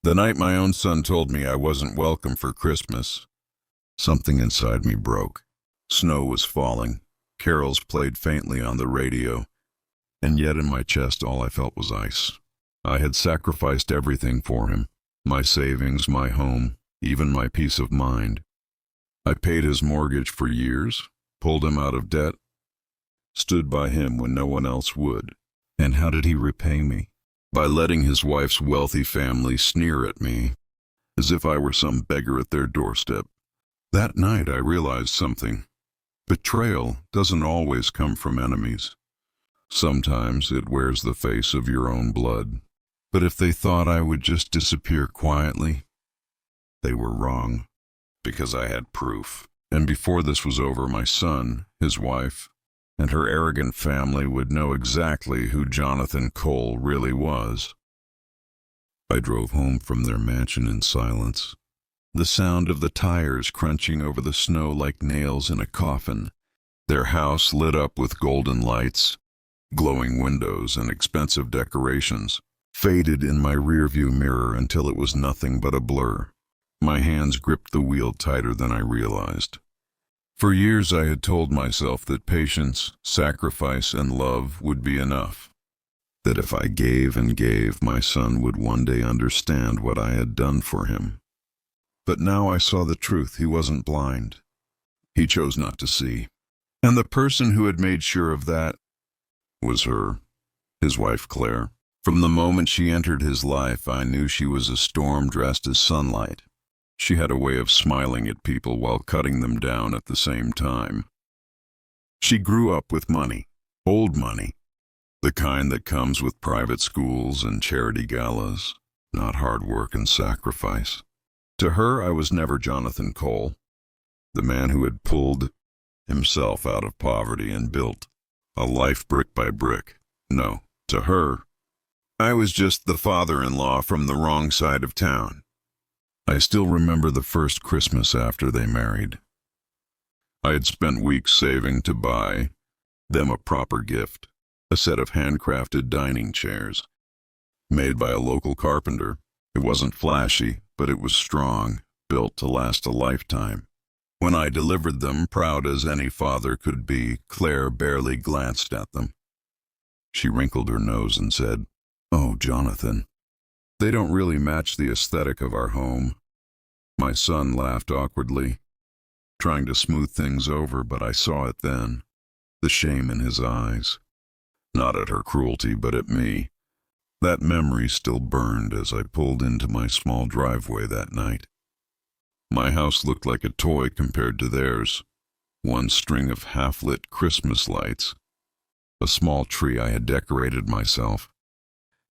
The night my own son told me I wasn't welcome for Christmas, something inside me broke. Snow was falling. Carols played faintly on the radio, and yet in my chest all I felt was ice. I had sacrificed everything for him, my savings, my home, even my peace of mind. I paid his mortgage for years, pulled him out of debt, stood by him when no one else would. And how did he repay me? By letting his wife's wealthy family sneer at me, as if I were some beggar at their doorstep. That night I realized something. Betrayal doesn't always come from enemies. Sometimes it wears the face of your own blood. But if they thought I would just disappear quietly, they were wrong, because I had proof. And before this was over, my son, his wife, and her arrogant family would know exactly who Jonathan Cole really was. I drove home from their mansion in silence, the sound of the tires crunching over the snow like nails in a coffin, their house lit up with golden lights, glowing windows and expensive decorations, faded in my rearview mirror until it was nothing but a blur. My hands gripped the wheel tighter than I realized. For years I had told myself that patience, sacrifice, and love would be enough. That if I gave and gave, my son would one day understand what I had done for him. But now I saw the truth. He wasn't blind. He chose not to see. And the person who had made sure of that was her, his wife Claire. From the moment she entered his life, I knew she was a storm dressed as sunlight. She had a way of smiling at people while cutting them down at the same time. She grew up with money, old money, the kind that comes with private schools and charity galas, not hard work and sacrifice. To her, I was never Jonathan Cole, the man who had pulled himself out of poverty and built a life brick by brick. No, to her, I was just the father-in-law from the wrong side of town. I still remember the first Christmas after they married. I had spent weeks saving to buy them a proper gift, a set of handcrafted dining chairs, made by a local carpenter. It wasn't flashy, but it was strong, built to last a lifetime. When I delivered them, proud as any father could be, Claire barely glanced at them. She wrinkled her nose and said, "Oh, Jonathan, they don't really match the aesthetic of our home." My son laughed awkwardly, trying to smooth things over, but I saw it then, the shame in his eyes. Not at her cruelty, but at me. That memory still burned as I pulled into my small driveway that night. My house looked like a toy compared to theirs. One string of half-lit Christmas lights, a small tree I had decorated myself,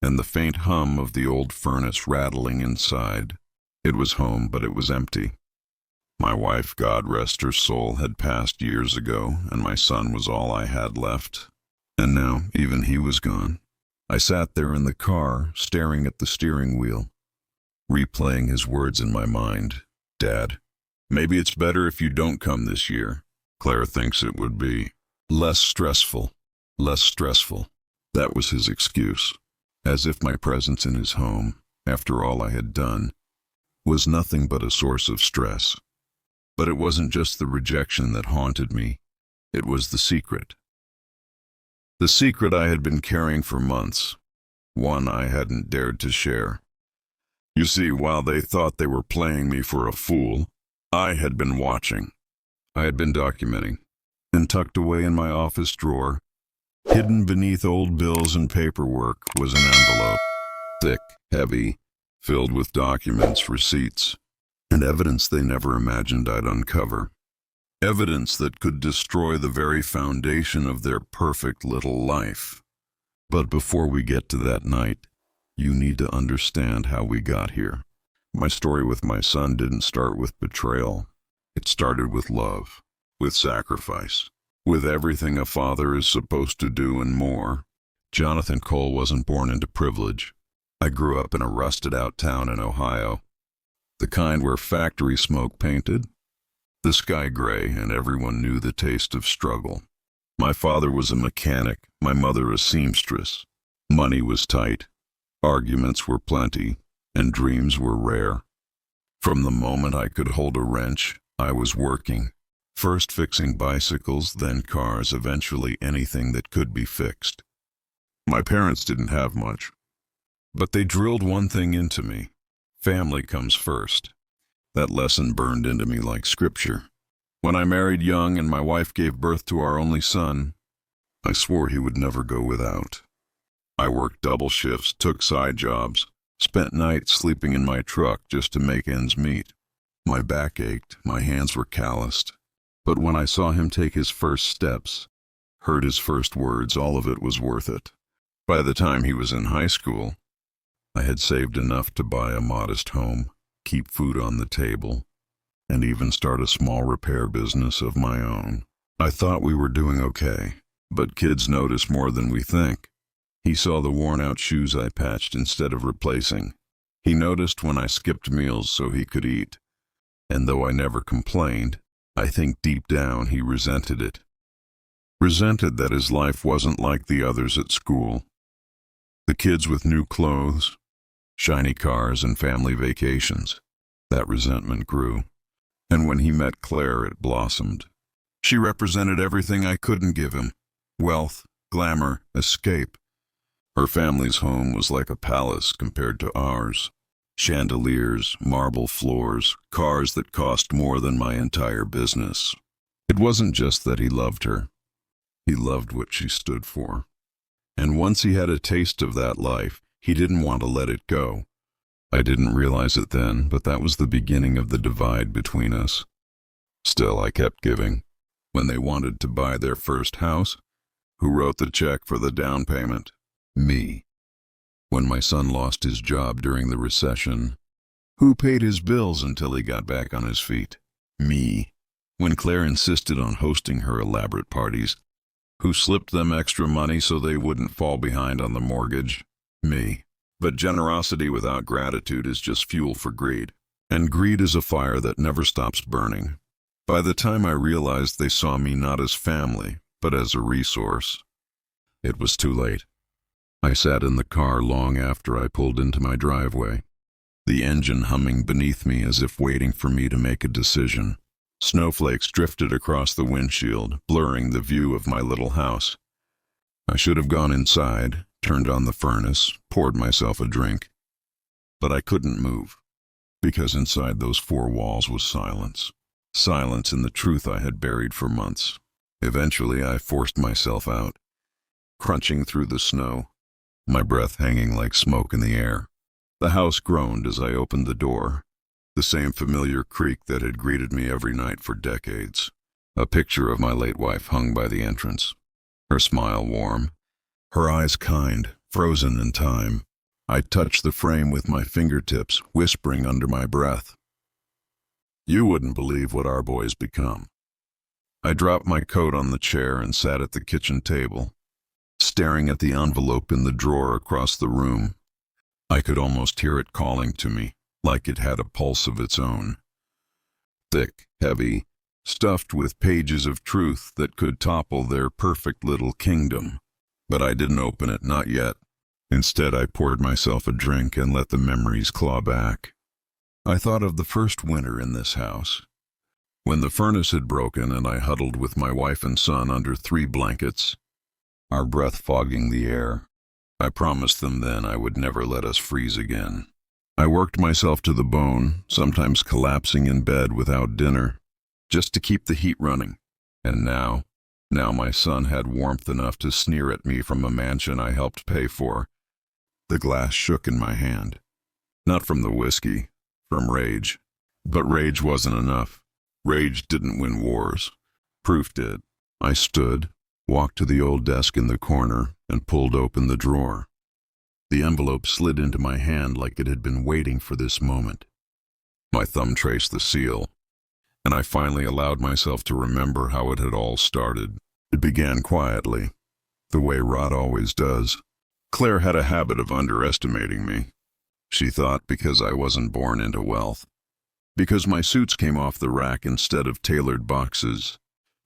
and the faint hum of the old furnace rattling inside. It was home, but it was empty. My wife, God rest her soul, had passed years ago, and my son was all I had left. And now, even he was gone. I sat there in the car, staring at the steering wheel, replaying his words in my mind. "Dad, maybe it's better if you don't come this year. Claire thinks it would be less stressful. Less stressful." That was his excuse. As if my presence in his home, after all I had done, was nothing but a source of stress. But it wasn't just the rejection that haunted me. It was the secret. The secret I had been carrying for months, one I hadn't dared to share. You see, while they thought they were playing me for a fool, I had been watching. I had been documenting. And tucked away in my office drawer, hidden beneath old bills and paperwork, was an envelope. Thick, heavy, filled with documents, receipts, and evidence they never imagined I'd uncover. Evidence that could destroy the very foundation of their perfect little life. But before we get to that night, you need to understand how we got here. My story with my son didn't start with betrayal. It started with love, with sacrifice, with everything a father is supposed to do and more. Jonathan Cole wasn't born into privilege. I grew up in a rusted-out town in Ohio, the kind where factory smoke painted the sky gray and everyone knew the taste of struggle. My father was a mechanic, my mother a seamstress. Money was tight, arguments were plenty, and dreams were rare. From the moment I could hold a wrench, I was working. First fixing bicycles, then cars, eventually anything that could be fixed. My parents didn't have much, but they drilled one thing into me. Family comes first. That lesson burned into me like scripture. When I married young and my wife gave birth to our only son, I swore he would never go without. I worked double shifts, took side jobs, spent nights sleeping in my truck just to make ends meet. My back ached, my hands were calloused. But when I saw him take his first steps, heard his first words, all of it was worth it. By the time he was in high school, I had saved enough to buy a modest home, keep food on the table, and even start a small repair business of my own. I thought we were doing okay, but kids notice more than we think. He saw the worn-out shoes I patched instead of replacing. He noticed when I skipped meals so he could eat. And though I never complained, I think deep down he resented it. Resented that his life wasn't like the others at school. The kids with new clothes, shiny cars, and family vacations. That resentment grew. And when he met Claire, it blossomed. She represented everything I couldn't give him. Wealth, glamour, escape. Her family's home was like a palace compared to ours. Chandeliers, marble floors, cars that cost more than my entire business. It wasn't just that he loved her. He loved what she stood for. And once he had a taste of that life, he didn't want to let it go. I didn't realize it then, but that was the beginning of the divide between us. Still, I kept giving. When they wanted to buy their first house, who wrote the check for the down payment? Me. When my son lost his job during the recession, who paid his bills until he got back on his feet? Me. When Claire insisted on hosting her elaborate parties, who slipped them extra money so they wouldn't fall behind on the mortgage? Me. But generosity without gratitude is just fuel for greed. And greed is a fire that never stops burning. By the time I realized they saw me not as family, but as a resource, it was too late. I sat in the car long after I pulled into my driveway, the engine humming beneath me as if waiting for me to make a decision. Snowflakes drifted across the windshield, blurring the view of my little house. I should have gone inside, turned on the furnace, poured myself a drink. But I couldn't move, because inside those four walls was silence. Silence in the truth I had buried for months. Eventually I forced myself out, crunching through the snow, my breath hanging like smoke in the air. The house groaned as I opened the door, the same familiar creak that had greeted me every night for decades. A picture of my late wife hung by the entrance, her smile warm, her eyes kind, frozen in time. I touched the frame with my fingertips, whispering under my breath, "You wouldn't believe what our boy's become." I dropped my coat on the chair and sat at the kitchen table, staring at the envelope in the drawer across the room. I could almost hear it calling to me, like it had a pulse of its own. Thick, heavy, stuffed with pages of truth that could topple their perfect little kingdom. But I didn't open it, not yet. Instead, I poured myself a drink and let the memories claw back. I thought of the first winter in this house, when the furnace had broken and I huddled with my wife and son under 3 blankets, our breath fogging the air. I promised them then I would never let us freeze again. I worked myself to the bone, sometimes collapsing in bed without dinner, just to keep the heat running. And now my son had warmth enough to sneer at me from a mansion I helped pay for. The glass shook in my hand. Not from the whiskey, from rage. But rage wasn't enough. Rage didn't win wars. Proof did. I stood, walked to the old desk in the corner, and pulled open the drawer. The envelope slid into my hand like it had been waiting for this moment. My thumb traced the seal, and I finally allowed myself to remember how it had all started. It began quietly, the way rot always does. Claire had a habit of underestimating me. She thought because I wasn't born into wealth, because my suits came off the rack instead of tailored boxes,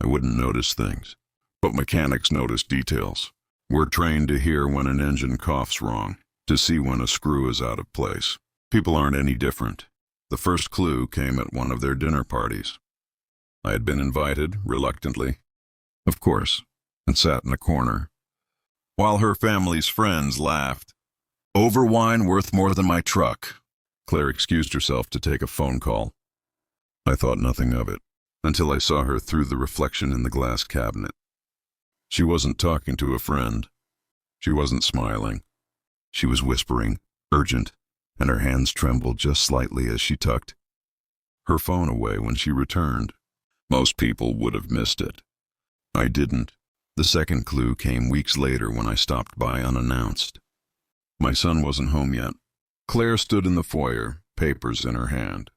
I wouldn't notice things. But mechanics notice details. We're trained to hear when an engine coughs wrong, to see when a screw is out of place. People aren't any different. The first clue came at one of their dinner parties. I had been invited, reluctantly, of course, and sat in a corner, while her family's friends laughed. Over wine worth more than my truck. Claire excused herself to take a phone call. I thought nothing of it, until I saw her through the reflection in the glass cabinet. She wasn't talking to a friend. She wasn't smiling. She was whispering, urgent, and her hands trembled just slightly as she tucked her phone away when she returned. Most people would have missed it. I didn't. The second clue came weeks later when I stopped by unannounced. My son wasn't home yet. Claire stood in the foyer, papers in her hand.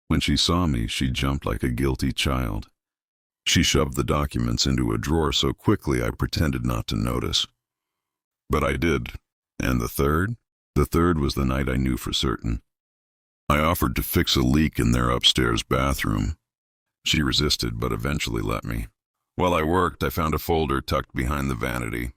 When she saw me, she jumped like a guilty child. She shoved the documents into a drawer so quickly I pretended not to notice. But I did. And the third? The third was the night I knew for certain. I offered to fix a leak in their upstairs bathroom. She resisted, but eventually let me. While I worked, I found a folder tucked behind the vanity.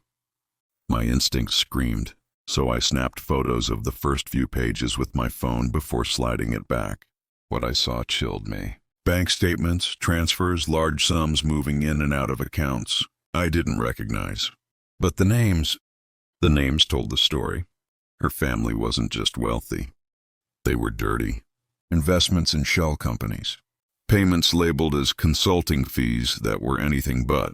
My instincts screamed, so I snapped photos of the first few pages with my phone before sliding it back. What I saw chilled me. Bank statements, transfers, large sums moving in and out of accounts I didn't recognize. But the names told the story. Her family wasn't just wealthy. They were dirty. Investments in shell companies. Payments labeled as consulting fees that were anything but.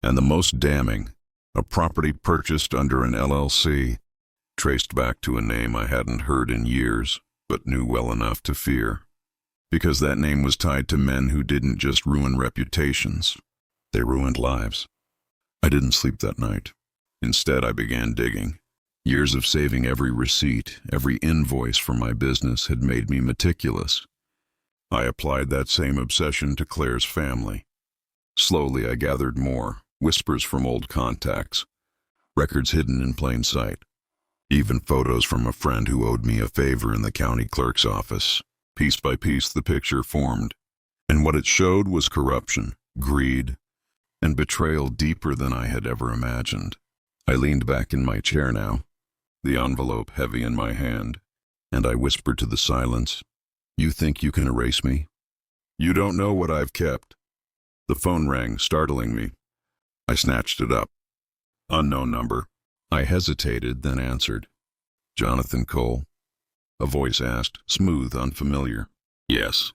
And the most damning, a property purchased under an LLC, traced back to a name I hadn't heard in years, but knew well enough to fear. Because that name was tied to men who didn't just ruin reputations, they ruined lives. I didn't sleep that night. Instead, I began digging. Years of saving every receipt, every invoice for my business had made me meticulous. I applied that same obsession to Claire's family. Slowly, I gathered more, whispers from old contacts, records hidden in plain sight, even photos from a friend who owed me a favor in the county clerk's office. Piece by piece, the picture formed, and what it showed was corruption, greed, and betrayal deeper than I had ever imagined. I leaned back in my chair now, the envelope heavy in my hand, and I whispered to the silence, "You think you can erase me? You don't know what I've kept." The phone rang, startling me. I snatched it up. Unknown number. I hesitated, then answered. "Jonathan Cole?" A voice asked, smooth, unfamiliar. "Yes."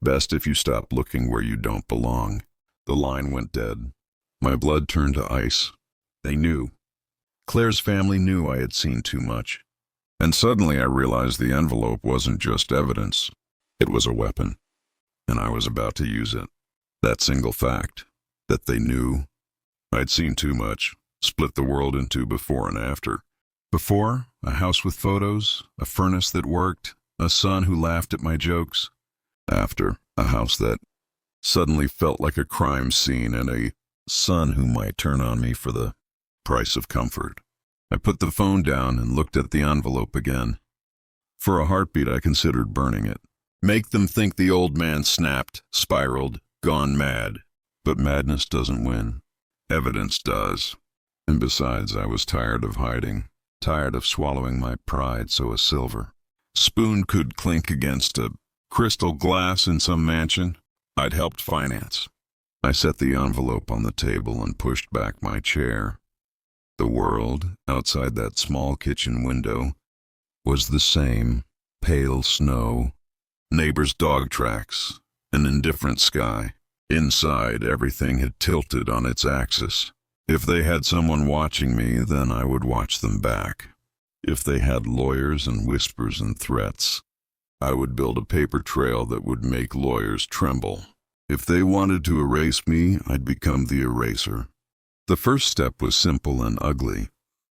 "Best if you stop looking where you don't belong." The line went dead. My blood turned to ice. They knew. Claire's family knew I had seen too much. And suddenly I realized the envelope wasn't just evidence. It was a weapon. And I was about to use it. That single fact, that they knew. I'd seen too much, split the world into before and after. Before, a house with photos, a furnace that worked, a son who laughed at my jokes. After, a house that suddenly felt like a crime scene and a son who might turn on me for the price of comfort. I put the phone down and looked at the envelope again. For a heartbeat, I considered burning it. Make them think the old man snapped, spiraled, gone mad. But madness doesn't win. Evidence does. And besides, I was tired of hiding. Tired of swallowing my pride so a silver spoon could clink against a crystal glass in some mansion I'd helped finance. I set the envelope on the table and pushed back my chair. The world, outside that small kitchen window, was the same. Pale snow, neighbors' dog tracks, an indifferent sky. Inside, everything had tilted on its axis. If they had someone watching me, then I would watch them back. If they had lawyers and whispers and threats, I would build a paper trail that would make lawyers tremble. If they wanted to erase me, I'd become the eraser. The first step was simple and ugly.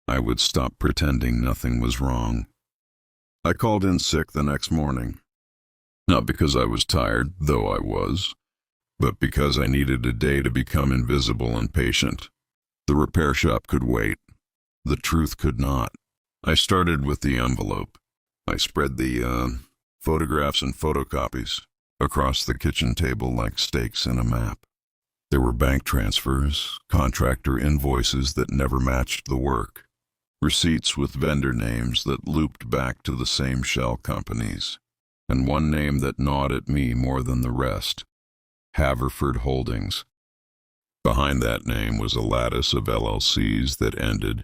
I would stop pretending nothing was wrong. I called in sick the next morning. Not because I was tired, though I was, but because I needed a day to become invisible and patient. The repair shop could wait. The truth could not. I started with the envelope. I spread the photographs and photocopies across the kitchen table like stakes in a map. There were bank transfers, contractor invoices that never matched the work, Receipts with vendor names that looped back to the same shell companies, and one name that gnawed at me more than the rest: Haverford Holdings. Behind that name was a lattice of LLCs that ended,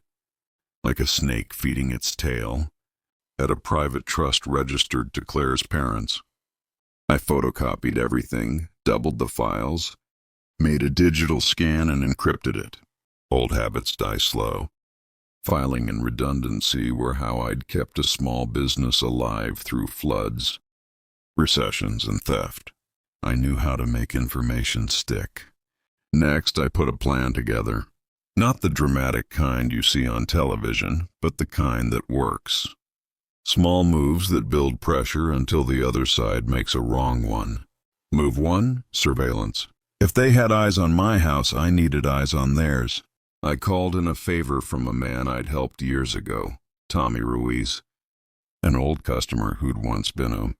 like a snake feeding its tail, at a private trust registered to Claire's parents. I photocopied everything, doubled the files, made a digital scan and encrypted it. Old habits die slow. Filing and redundancy were how I'd kept a small business alive through floods, recessions, and theft. I knew how to make information stick. Next, I put a plan together. Not the dramatic kind you see on television, but the kind that works. Small moves that build pressure until the other side makes a wrong one. Move 1, surveillance. If they had eyes on my house, I needed eyes on theirs. I called in a favor from a man I'd helped years ago, Tommy Ruiz, an old customer who'd once been a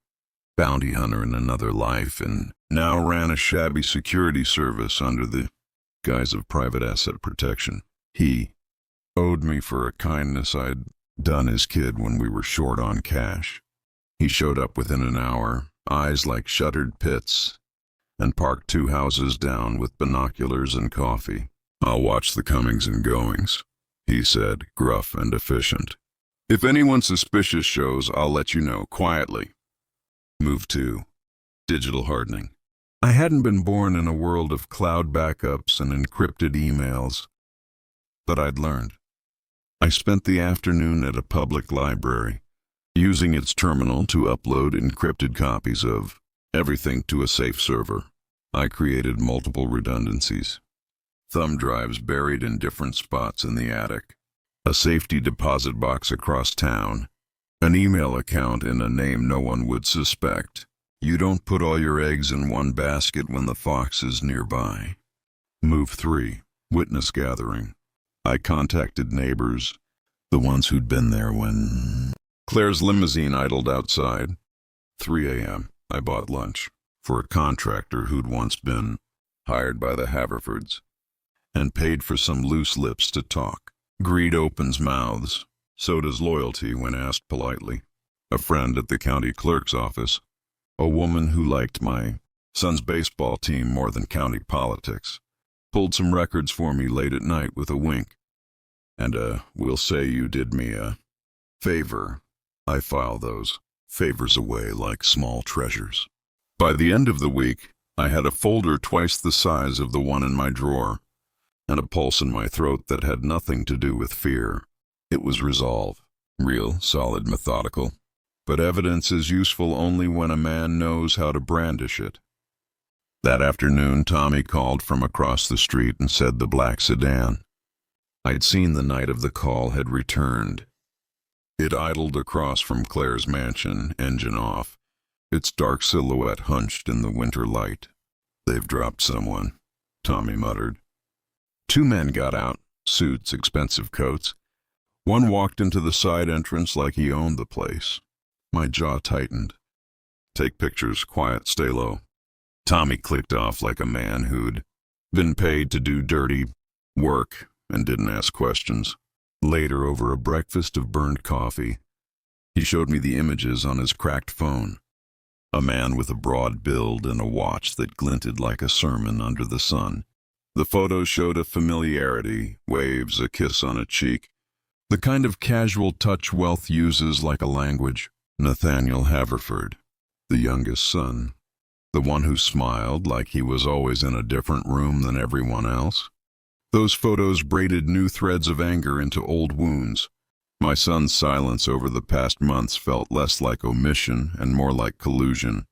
bounty hunter in another life and now ran a shabby security service under the guise of private asset protection. He owed me for a kindness I'd done as kid when we were short on cash. He showed up within an hour, eyes like shuttered pits, and parked 2 houses down with binoculars and coffee. "I'll watch the comings and goings," he said, gruff and efficient. "If anyone suspicious shows, I'll let you know, quietly." Move 2, digital hardening. I hadn't been born in a world of cloud backups and encrypted emails, but I'd learned. I spent the afternoon at a public library, using its terminal to upload encrypted copies of everything to a safe server. I created multiple redundancies. Thumb drives buried in different spots in the attic, a safety deposit box across town, an email account in a name no one would suspect. You don't put all your eggs in one basket when the fox is nearby. Move 3, witness gathering. I contacted neighbors, the ones who'd been there when Claire's limousine idled outside. 3 a.m. I bought lunch for a contractor who'd once been hired by the Haverfords, and paid for some loose lips to talk. Greed opens mouths, so does loyalty when asked politely. A friend at the county clerk's office, a woman who liked my son's baseball team more than county politics, pulled some records for me late at night with a wink. And we'll say you did me a favor. I file those favors away like small treasures. By the end of the week, I had a folder twice the size of the one in my drawer, and a pulse in my throat that had nothing to do with fear. It was resolve, real, solid, methodical. But evidence is useful only when a man knows how to brandish it. That afternoon, Tommy called from across the street and said the black sedan I'd seen the night of the call had returned. It idled across from Claire's mansion, engine off, its dark silhouette hunched in the winter light. "They've dropped someone," Tommy muttered. 2 men got out, suits, expensive coats. One walked into the side entrance like he owned the place. My jaw tightened. "Take pictures, quiet, stay low." Tommy clicked off like a man who'd been paid to do dirty work and didn't ask questions. Later, over a breakfast of burned coffee, he showed me the images on his cracked phone. A man with a broad build and a watch that glinted like a sermon under the sun. The photos showed a familiarity, waves, a kiss on a cheek, the kind of casual touch wealth uses like a language. Nathaniel Haverford, the youngest son, the one who smiled like he was always in a different room than everyone else. Those photos braided new threads of anger into old wounds. My son's silence over the past months felt less like omission and more like collusion.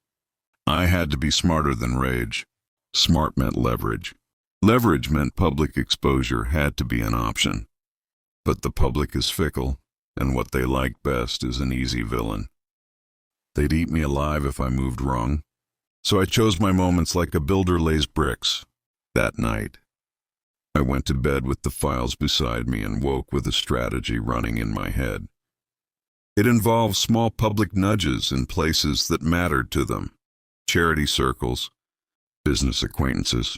I had to be smarter than rage. Smart meant leverage. Leverage meant public exposure had to be an option. But the public is fickle, and what they like best is an easy villain. They'd eat me alive if I moved wrong, so I chose my moments like a builder lays bricks. That night, I went to bed with the files beside me and woke with a strategy running in my head. It involved small public nudges in places that mattered to them: charity circles, business acquaintances,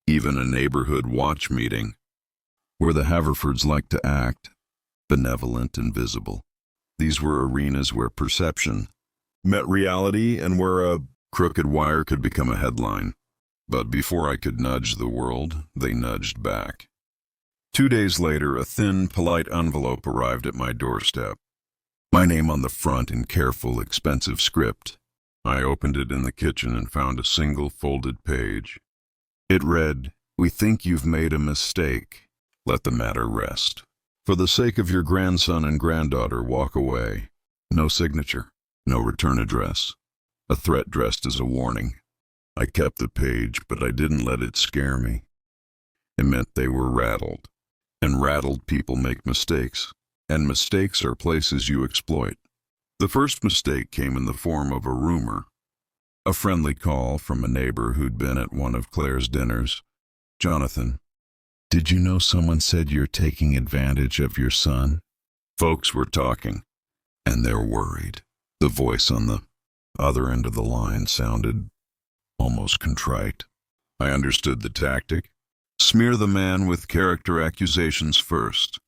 even a neighborhood watch meeting, where the Haverfords liked to act. benevolent and visible. These were arenas where perception met reality and where a crooked wire could become a headline. But before I could nudge the world, they nudged back. 2 days later, a thin, polite envelope arrived at my doorstep. My name on the front in careful, expensive script. I opened it in the kitchen and found a single folded page. It read, "We think you've made a mistake. Let the matter rest. For the sake of your grandson and granddaughter, walk away." No signature, no return address. A threat dressed as a warning. I kept the page, but I didn't let it scare me. It meant they were rattled. And rattled people make mistakes. And mistakes are places you exploit. The first mistake came in the form of a rumor. A friendly call from a neighbor who'd been at one of Claire's dinners. "Jonathan, did you know someone said you're taking advantage of your son?" Folks were talking, and they're worried. The voice on the other end of the line sounded almost contrite. I understood the tactic. Smear the man with character accusations first.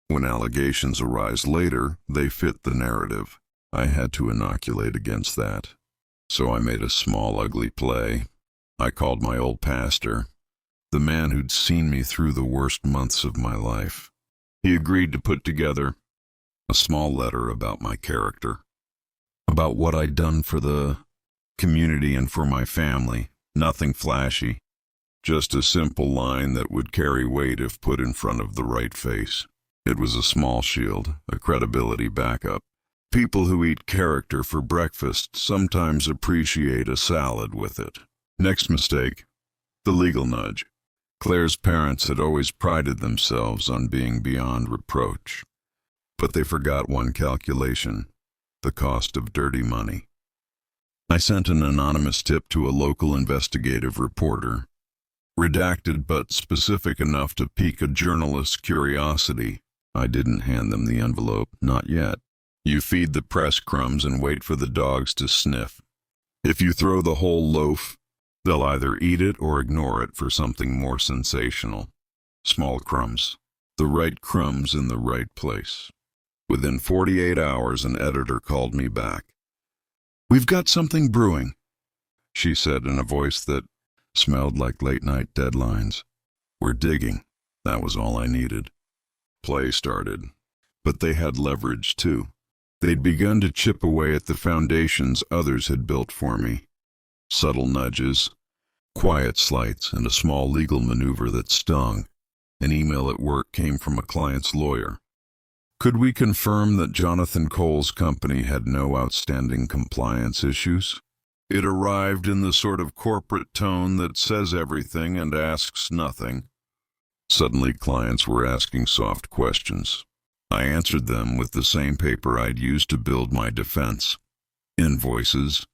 When allegations arise later, they fit the narrative. I had to inoculate against that. So I made a small, ugly play. I called my old pastor, the man who'd seen me through the worst months of my life. He agreed to put together a small letter about my character, about what I'd done for the community and for my family. Nothing flashy, just a simple line that would carry weight if put in front of the right face. It was a small shield, a credibility backup. People who eat character for breakfast sometimes appreciate a salad with it. Next mistake, the legal nudge. Claire's parents had always prided themselves on being beyond reproach. But they forgot one calculation, the cost of dirty money. I sent an anonymous tip to a local investigative reporter, redacted but specific enough to pique a journalist's curiosity. I didn't hand them the envelope, not yet. You feed the press crumbs and wait for the dogs to sniff. If you throw the whole loaf, they'll either eat it or ignore it for something more sensational. Small crumbs, the right crumbs in the right place. Within 48 hours, an editor called me back. "We've got something brewing," she said in a voice that smelled like late-night deadlines. "We're digging." That was all I needed. Play started, but they had leverage too. They'd begun to chip away at the foundations others had built for me. Subtle nudges, quiet slights, and a small legal maneuver that stung. An email at work came from a client's lawyer. Could we confirm that Jonathan Cole's company had no outstanding compliance issues? It arrived in the sort of corporate tone that says everything and asks nothing. Suddenly, clients were asking soft questions. I answered them with the same paper I'd used to build my defense. Invoices,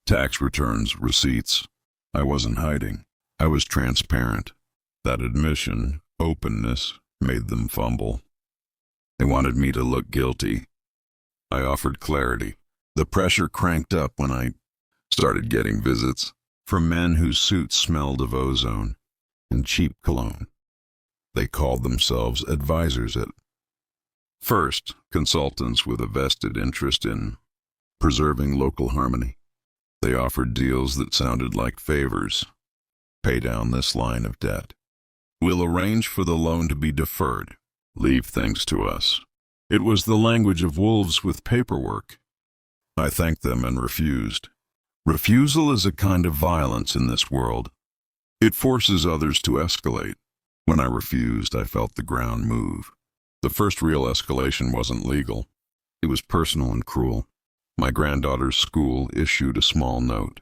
tax returns, receipts. I wasn't hiding. I was transparent. That admission, openness, made them fumble. They wanted me to look guilty. I offered clarity. The pressure cranked up when I started getting visits from men whose suits smelled of ozone and cheap cologne. They called themselves advisors at first, consultants with a vested interest in preserving local harmony. They offered deals that sounded like favors. Pay down this line of debt. We'll arrange for the loan to be deferred. Leave things to us. It was the language of wolves with paperwork. I thanked them and refused. Refusal is a kind of violence in this world. It forces others to escalate. When I refused, I felt the ground move. The first real escalation wasn't legal. It was personal and cruel. My granddaughter's school issued a small note.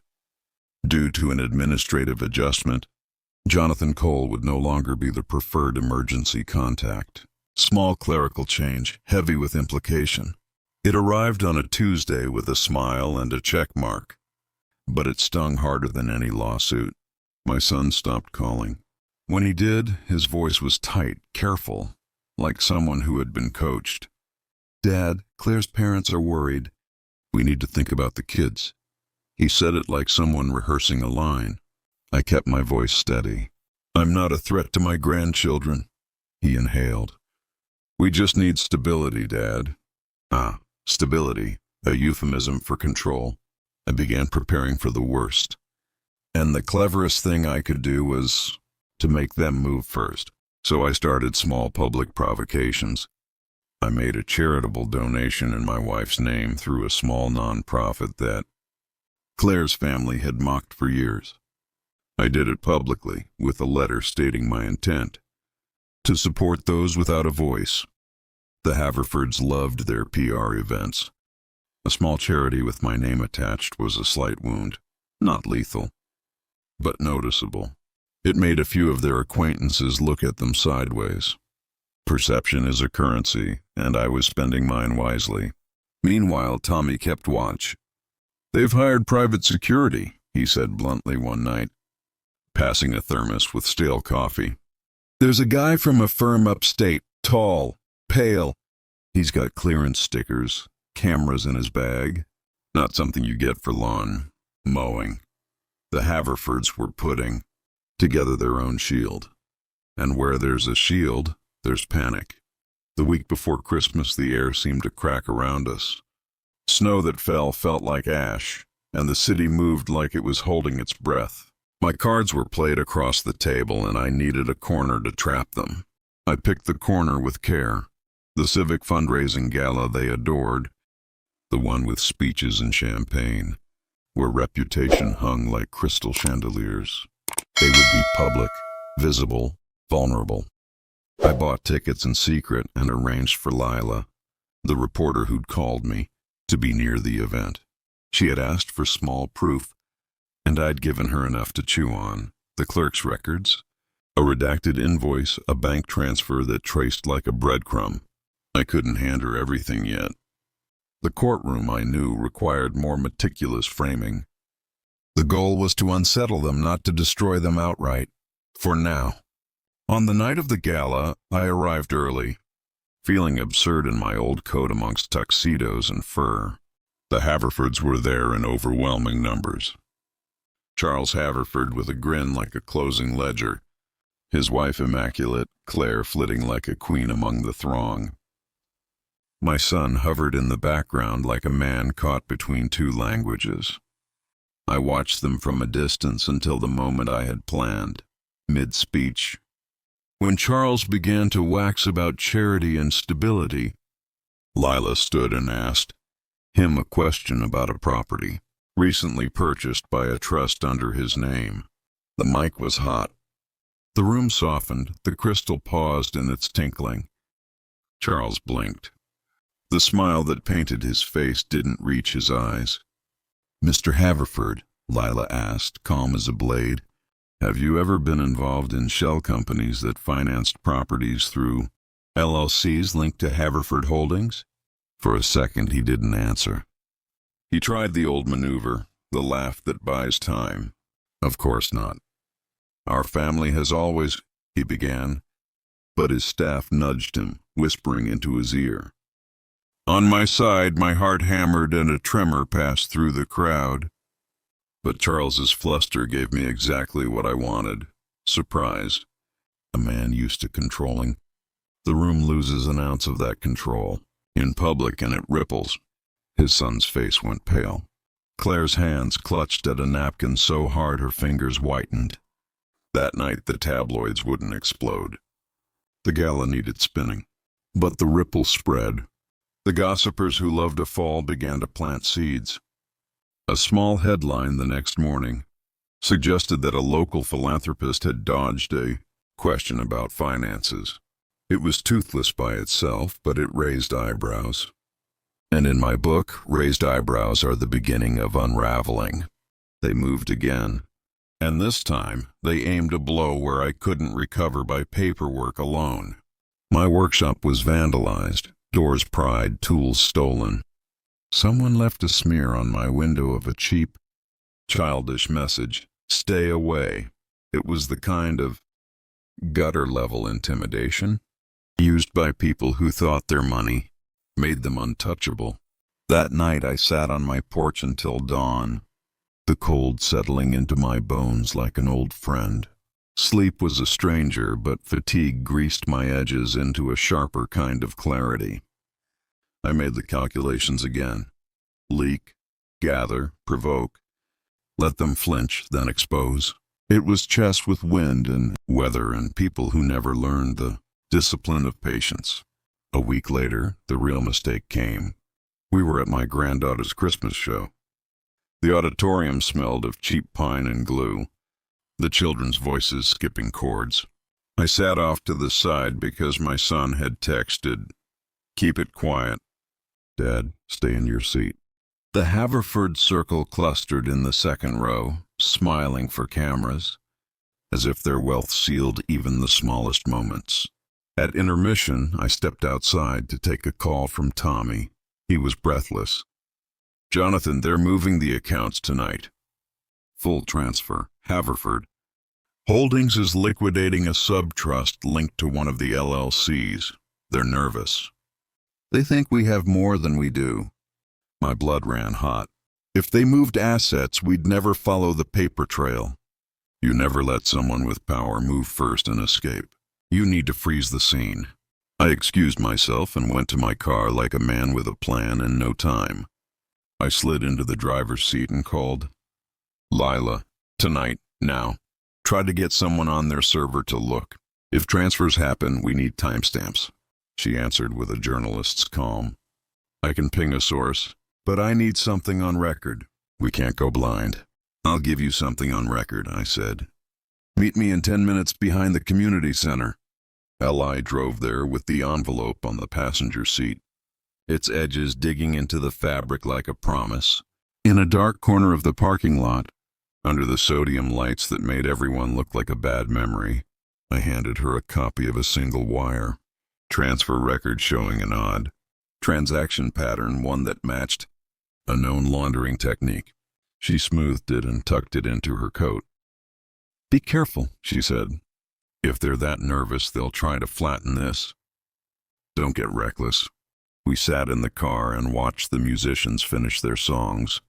Due to an administrative adjustment, Jonathan Cole would no longer be the preferred emergency contact. Small clerical change, heavy with implication. It arrived on a Tuesday with a smile and a check mark. But it stung harder than any lawsuit. My son stopped calling. When he did, his voice was tight, careful, like someone who had been coached. "Dad, Claire's parents are worried. We need to think about the kids." He said it like someone rehearsing a line. I kept my voice steady. "I'm not a threat to my grandchildren." He inhaled. We just need stability, Dad. Ah, stability, a euphemism for control. I began preparing for the worst. And the cleverest thing I could do was to make them move first. So I started small public provocations. I made a charitable donation in my wife's name through a small nonprofit that Claire's family had mocked for years. I did it publicly, with a letter stating my intent to support those without a voice. The Haverfords loved their PR events. A small charity with my name attached was a slight wound, not lethal, but noticeable. It made a few of their acquaintances look at them sideways. Perception is a currency, and I was spending mine wisely. Meanwhile, Tommy kept watch. "They've hired private security," he said bluntly one night, passing a thermos with stale coffee. "There's a guy from a firm upstate, tall, pale. He's got clearance stickers, cameras in his bag. Not something you get for lawn mowing." The Haverfords were putting together their own shield. And where there's a shield, there's panic. The week before Christmas, the air seemed to crack around us. Snow that felt like ash, and the city moved like it was holding its breath. My cards were played across the table, and I needed a corner to trap them. I picked the corner with care. The civic fundraising gala they adored, the one with speeches and champagne, where reputation hung like crystal chandeliers. They would be public, visible, vulnerable. I bought tickets in secret and arranged for Lila, the reporter who'd called me, to be near the event. She had asked for small proof, and I'd given her enough to chew on. The clerk's records, a redacted invoice, a bank transfer that traced like a breadcrumb. I couldn't hand her everything yet. The courtroom, I knew, required more meticulous framing. The goal was to unsettle them, not to destroy them outright. For now. On the night of the gala, I arrived early, feeling absurd in my old coat amongst tuxedos and fur. The Haverfords were there in overwhelming numbers. Charles Haverford with a grin like a closing ledger, his wife immaculate, Claire flitting like a queen among the throng. My son hovered in the background like a man caught between two languages. I watched them from a distance until the moment I had planned, mid-speech. When Charles began to wax about charity and stability, Lila stood and asked him a question about a property recently purchased by a trust under his name. The mic was hot. The room softened, the crystal paused in its tinkling. Charles blinked. The smile that painted his face didn't reach his eyes. "Mr. Haverford," Lila asked, calm as a blade, "have you ever been involved in shell companies that financed properties through LLCs linked to Haverford Holdings?" For a second, he didn't answer. He tried the old maneuver, the laugh that buys time. "Of course not. Our family has always," he began, but his staff nudged him, whispering into his ear. On my side, my heart hammered and a tremor passed through the crowd. But Charles's fluster gave me exactly what I wanted. Surprise. A man used to controlling. The room loses an ounce of that control. In public, and it ripples. His son's face went pale. Claire's hands clutched at a napkin so hard her fingers whitened. That night the tabloids wouldn't explode. The gala needed spinning. But the ripple spread. The gossipers who loved a fall began to plant seeds. A small headline the next morning suggested that a local philanthropist had dodged a question about finances. It was toothless by itself, but it raised eyebrows. And in my book, raised eyebrows are the beginning of unraveling. They moved again, and this time they aimed a blow where I couldn't recover by paperwork alone. My workshop was vandalized, doors pried, tools stolen. Someone left a smear on my window of a cheap, childish message, "Stay away." It was the kind of gutter-level intimidation used by people who thought their money made them untouchable. That night I sat on my porch until dawn, the cold settling into my bones like an old friend. Sleep was a stranger, but fatigue greased my edges into a sharper kind of clarity. I made the calculations again. Leak, gather, provoke. Let them flinch, then expose. It was chess with wind and weather and people who never learned the discipline of patience. A week later, the real mistake came. We were at my granddaughter's Christmas show. The auditorium smelled of cheap pine and glue, the children's voices skipping chords. I sat off to the side because my son had texted, "Keep it quiet. Dad, stay in your seat." The Haverford circle clustered in the second row, smiling for cameras, as if their wealth sealed even the smallest moments. At intermission, I stepped outside to take a call from Tommy. He was breathless. "Jonathan, they're moving the accounts tonight. Full transfer, Haverford. Holdings is liquidating a sub-trust linked to one of the LLCs. They're nervous. They think we have more than we do." My blood ran hot. If they moved assets, we'd never follow the paper trail. You never let someone with power move first and escape. You need to freeze the scene. I excused myself and went to my car like a man with a plan in no time. I slid into the driver's seat and called. "Lila, tonight, now. Try to get someone on their server to look. If transfers happen, we need timestamps." She answered with a journalist's calm. "I can ping a source, but I need something on record. We can't go blind." "I'll give you something on record," I said. "Meet me in 10 minutes behind the community center." Li drove there with the envelope on the passenger seat, its edges digging into the fabric like a promise. In a dark corner of the parking lot, under the sodium lights that made everyone look like a bad memory, I handed her a copy of a single wire. Transfer record showing an odd transaction pattern, one that matched a known laundering technique. She smoothed it and tucked it into her coat. "Be careful," she said. "If they're that nervous, they'll try to flatten this. Don't get reckless." We sat in the car and watched the musicians finish their songs,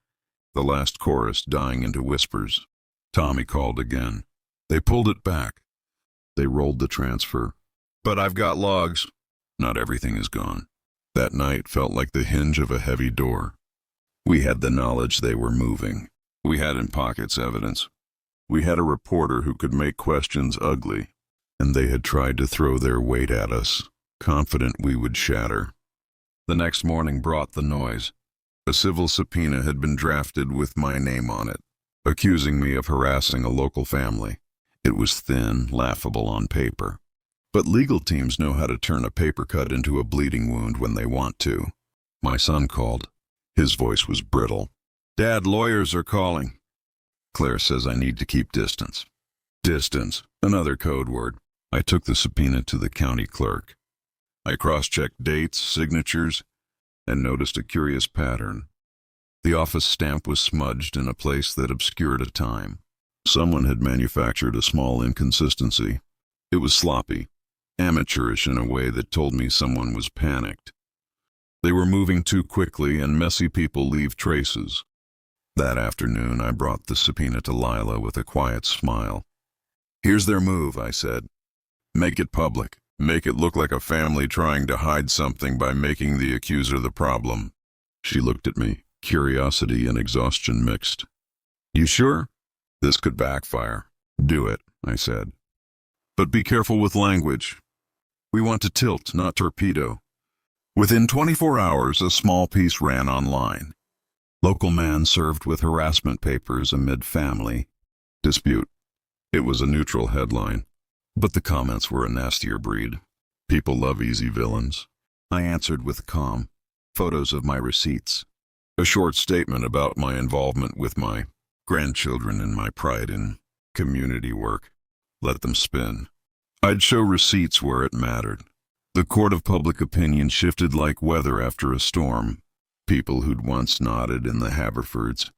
the last chorus dying into whispers. Tommy called again. They pulled it back. They rolled the transfer. "But I've got logs." Not everything is gone. That night felt like the hinge of a heavy door. We had the knowledge they were moving. We had in pockets evidence. We had a reporter who could make questions ugly, and they had tried to throw their weight at us, confident we would shatter. The next morning brought the noise. A civil subpoena had been drafted with my name on it, accusing me of harassing a local family. It was thin, laughable on paper. But legal teams know how to turn a paper cut into a bleeding wound when they want to. My son called. His voice was brittle. "Dad, lawyers are calling. Claire says I need to keep distance." Distance, another code word. I took the subpoena to the county clerk. I cross-checked dates, signatures, and noticed a curious pattern. The office stamp was smudged in a place that obscured a time. Someone had manufactured a small inconsistency. It was sloppy, amateurish in a way that told me someone was panicked. They were moving too quickly, and messy people leave traces. That afternoon, I brought the subpoena to Lila with a quiet smile. "Here's their move," I said. "Make it public. Make it look like a family trying to hide something by making the accuser the problem." She looked at me, curiosity and exhaustion mixed. "You sure? This could backfire." "Do it," I said. "But be careful with language. We want to tilt, not torpedo." Within 24 hours, a small piece ran online. Local man served with harassment papers amid family dispute. It was a neutral headline, but the comments were a nastier breed. People love easy villains. I answered with calm. Photos of my receipts. A short statement about my involvement with my grandchildren and my pride in community work. Let them spin. I'd show receipts where it mattered. The court of public opinion shifted like weather after a storm. People who'd once nodded in the Haverfords'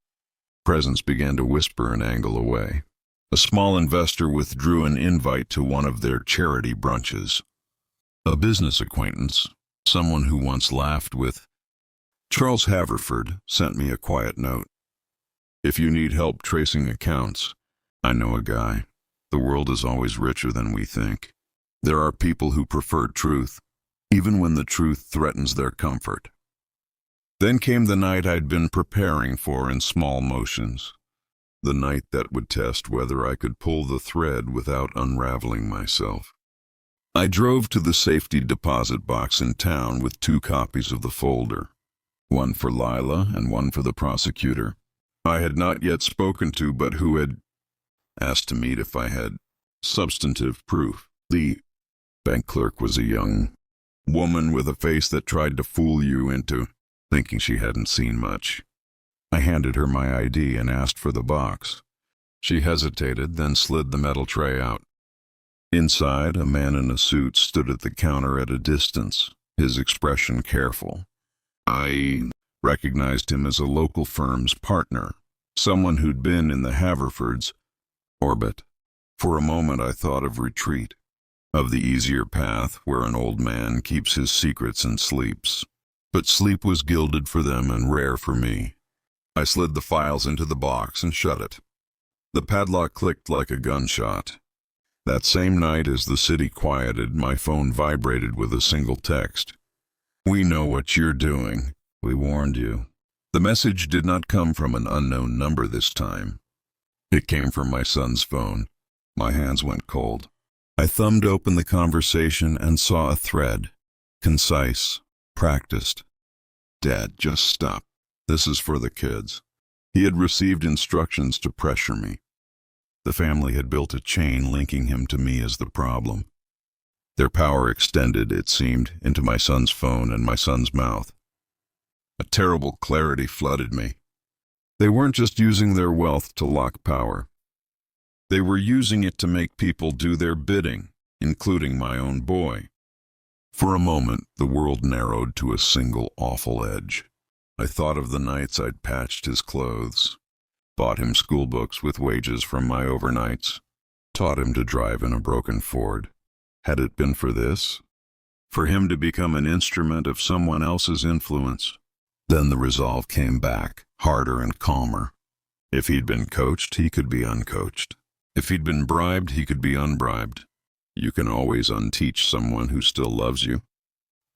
presence began to whisper and angle away. A small investor withdrew an invite to one of their charity brunches. A business acquaintance, someone who once laughed with Charles Haverford, sent me a quiet note. "If you need help tracing accounts, I know a guy." The world is always richer than we think. There are people who prefer truth, even when the truth threatens their comfort. Then came the night I'd been preparing for in small motions. The night that would test whether I could pull the thread without unraveling myself. I drove to the safety deposit box in town with 2 copies of the folder, one for Lila and one for the prosecutor I had not yet spoken to, but who had asked to meet if I had substantive proof. The bank clerk was a young woman with a face that tried to fool you into thinking she hadn't seen much. I handed her my ID and asked for the box. She hesitated, then slid the metal tray out. Inside, a man in a suit stood at the counter at a distance, his expression careful. I recognized him as a local firm's partner, someone who'd been in the Haverfords' orbit. For a moment I thought of retreat, of the easier path where an old man keeps his secrets and sleeps. But sleep was gilded for them and rare for me. I slid the files into the box and shut it. The padlock clicked like a gunshot. That same night, as the city quieted, my phone vibrated with a single text. "We know what you're doing. We warned you." The message did not come from an unknown number this time. It came from my son's phone. My hands went cold. I thumbed open the conversation and saw a thread. Concise, practiced. "Dad, just stop. This is for the kids." He had received instructions to pressure me. The family had built a chain linking him to me as the problem. Their power extended, it seemed, into my son's phone and my son's mouth. A terrible clarity flooded me. They weren't just using their wealth to lock power. They were using it to make people do their bidding, including my own boy. For a moment, the world narrowed to a single awful edge. I thought of the nights I'd patched his clothes, bought him school books with wages from my overnights, taught him to drive in a broken Ford. Had it been for this? For him to become an instrument of someone else's influence? Then the resolve came back, harder and calmer. If he'd been coached, he could be uncoached. If he'd been bribed, he could be unbribed. You can always unteach someone who still loves you,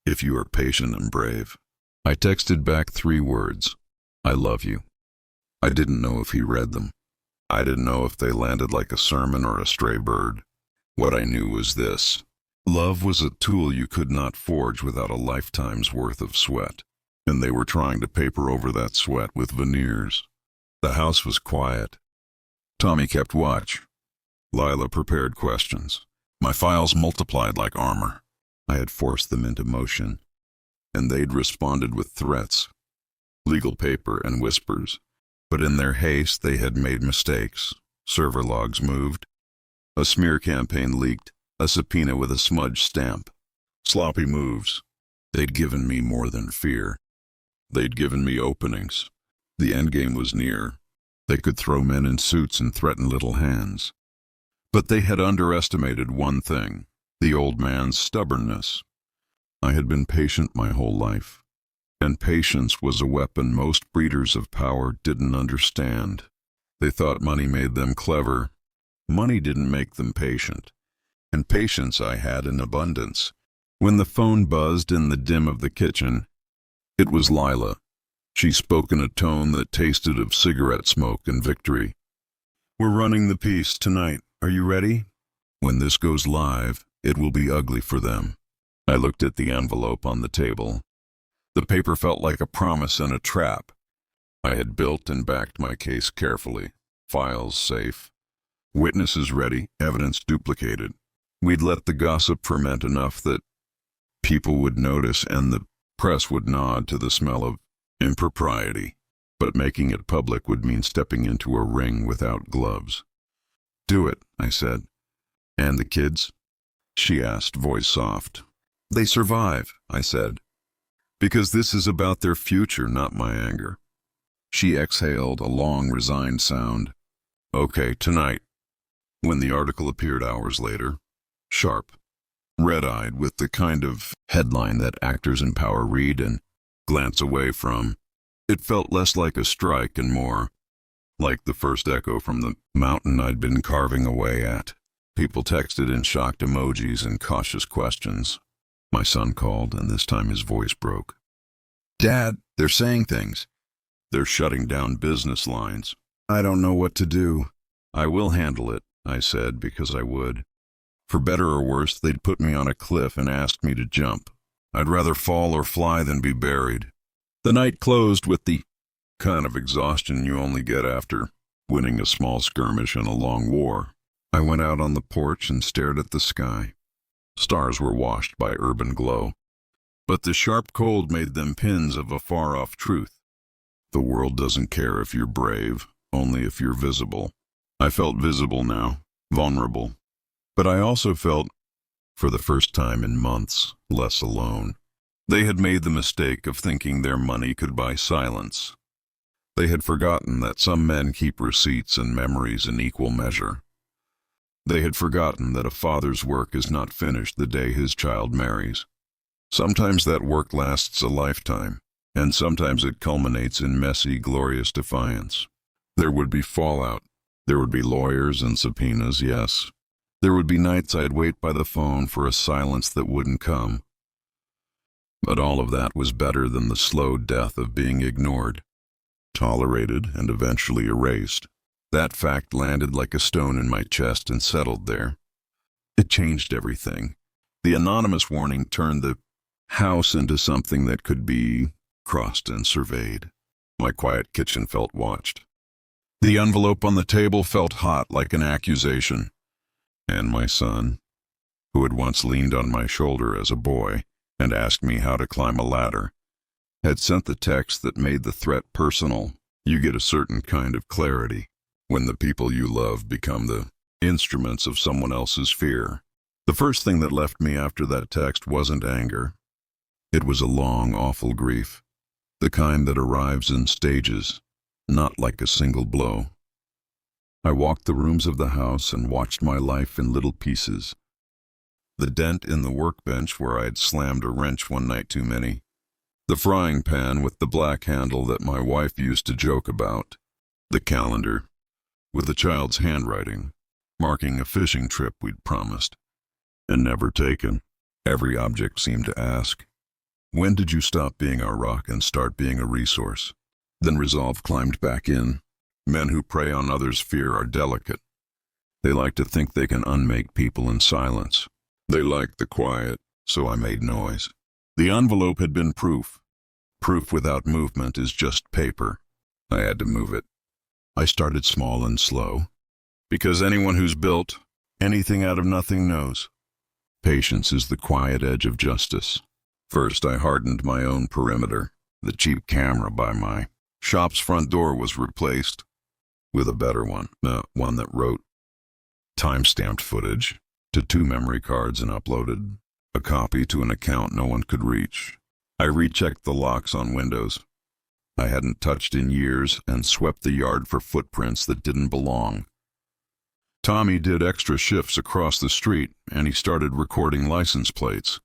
if you are patient and brave. I texted back 3 words. "I love you." I didn't know if he read them. I didn't know if they landed like a sermon or a stray bird. What I knew was this: love was a tool you could not forge without a lifetime's worth of sweat, and they were trying to paper over that sweat with veneers. The house was quiet. Tommy kept watch. Lila prepared questions. My files multiplied like armor. I had forced them into motion, and they'd responded with threats, legal paper, and whispers. But in their haste, they had made mistakes. Server logs moved. A smear campaign leaked. A subpoena with a smudged stamp. Sloppy moves. They'd given me more than fear. They'd given me openings. The endgame was near. They could throw men in suits and threaten little hands. But they had underestimated one thing: the old man's stubbornness. I had been patient my whole life, and patience was a weapon most breeders of power didn't understand. They thought money made them clever. Money didn't make them patient, and patience I had in abundance. When the phone buzzed in the dim of the kitchen, it was Lila. She spoke in a tone that tasted of cigarette smoke and victory. "We're running the piece tonight. Are you ready? When this goes live, it will be ugly for them." I looked at the envelope on the table. The paper felt like a promise and a trap. I had built and backed my case carefully. Files safe. Witnesses ready, evidence duplicated. We'd let the gossip ferment enough that people would notice and the press would nod to the smell of impropriety. But making it public would mean stepping into a ring without gloves. "Do it," I said. "And the kids?" she asked, voice soft. "They survive," I said. "Because this is about their future, not my anger." She exhaled, a long, resigned sound. "Okay, tonight." When the article appeared hours later, sharp, red-eyed, with the kind of headline that actors in power read and glance away from, it felt less like a strike and more like the first echo from the mountain I'd been carving away at. People texted in shocked emojis and cautious questions. My son called, and this time his voice broke. "Dad, they're saying things. They're shutting down business lines. I don't know what to do." "I will handle it," I said, because I would. For better or worse, they'd put me on a cliff and asked me to jump. I'd rather fall or fly than be buried. The night closed with the kind of exhaustion you only get after winning a small skirmish in a long war. I went out on the porch and stared at the sky. Stars were washed by urban glow, but the sharp cold made them pins of a far-off truth. The world doesn't care if you're brave, only if you're visible. I felt visible now, vulnerable. But I also felt, for the first time in months, less alone. They had made the mistake of thinking their money could buy silence. They had forgotten that some men keep receipts and memories in equal measure. They had forgotten that a father's work is not finished the day his child marries. Sometimes that work lasts a lifetime, and sometimes it culminates in messy, glorious defiance. There would be fallout. There would be lawyers and subpoenas, yes. There would be nights I'd wait by the phone for a silence that wouldn't come. But all of that was better than the slow death of being ignored, tolerated, and eventually erased. That fact landed like a stone in my chest and settled there. It changed everything. The anonymous warning turned the house into something that could be crossed and surveyed. My quiet kitchen felt watched. The envelope on the table felt hot like an accusation. And my son, who had once leaned on my shoulder as a boy and asked me how to climb a ladder, had sent the text that made the threat personal. You get a certain kind of clarity when the people you love become the instruments of someone else's fear. The first thing that left me after that text wasn't anger. It was a long, awful grief, the kind that arrives in stages, not like a single blow. I walked the rooms of the house and watched my life in little pieces. The dent in the workbench where I had slammed a wrench one night too many. The frying pan with the black handle that my wife used to joke about. The calendar with the child's handwriting, marking a fishing trip we'd promised and never taken. Every object seemed to ask, "When did you stop being our rock and start being a resource?" Then resolve climbed back in. Men who prey on others' fear are delicate. They like to think they can unmake people in silence. They like the quiet, so I made noise. The envelope had been proof. Proof without movement is just paper. I had to move it. I started small and slow, because anyone who's built anything out of nothing knows. Patience is the quiet edge of justice. First, I hardened my own perimeter. The cheap camera by my shop's front door was replaced with a better one, one that wrote time-stamped footage to 2 memory cards and uploaded a copy to an account no one could reach. I rechecked the locks on windows I hadn't touched in years and swept the yard for footprints that didn't belong. Tommy did extra shifts across the street, and he started recording license plates.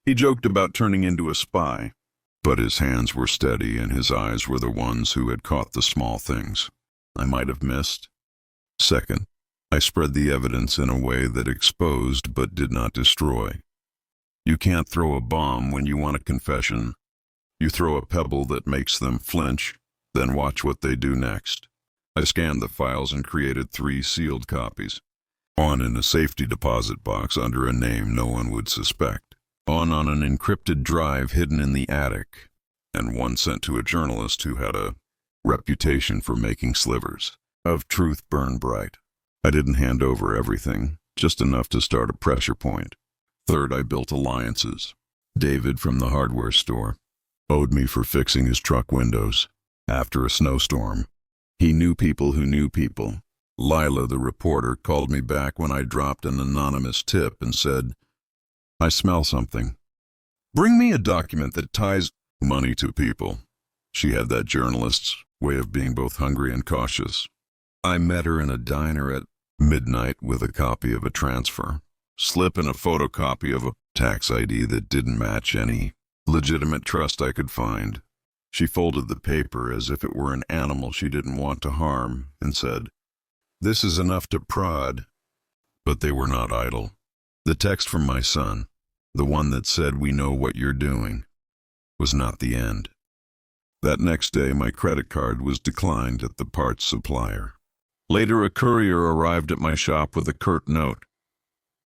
He joked about turning into a spy, but his hands were steady and his eyes were the ones who had caught the small things I might have missed. Second, I spread the evidence in a way that exposed but did not destroy. You can't throw a bomb when you want a confession. You throw a pebble that makes them flinch, then watch what they do next. I scanned the files and created 3 sealed copies. One in a safety deposit box under a name no one would suspect. One on an encrypted drive hidden in the attic, and one sent to a journalist who had a reputation for making slivers of truth burn bright. I didn't hand over everything, just enough to start a pressure point. Third, I built alliances. David from the hardware store owed me for fixing his truck windows after a snowstorm. He knew people who knew people. Lila, the reporter, called me back when I dropped an anonymous tip and said, "I smell something. Bring me a document that ties money to people." She had that journalist's way of being both hungry and cautious. I met her in a diner at midnight with a copy of a transfer slip and a photocopy of a tax ID that didn't match any legitimate trust I could find. She folded the paper as if it were an animal she didn't want to harm and said, "This is enough to prod." But they were not idle. The text from my son, the one that said, "We know what you're doing," was not the end. That next day, my credit card was declined at the parts supplier. Later, a courier arrived at my shop with a curt note.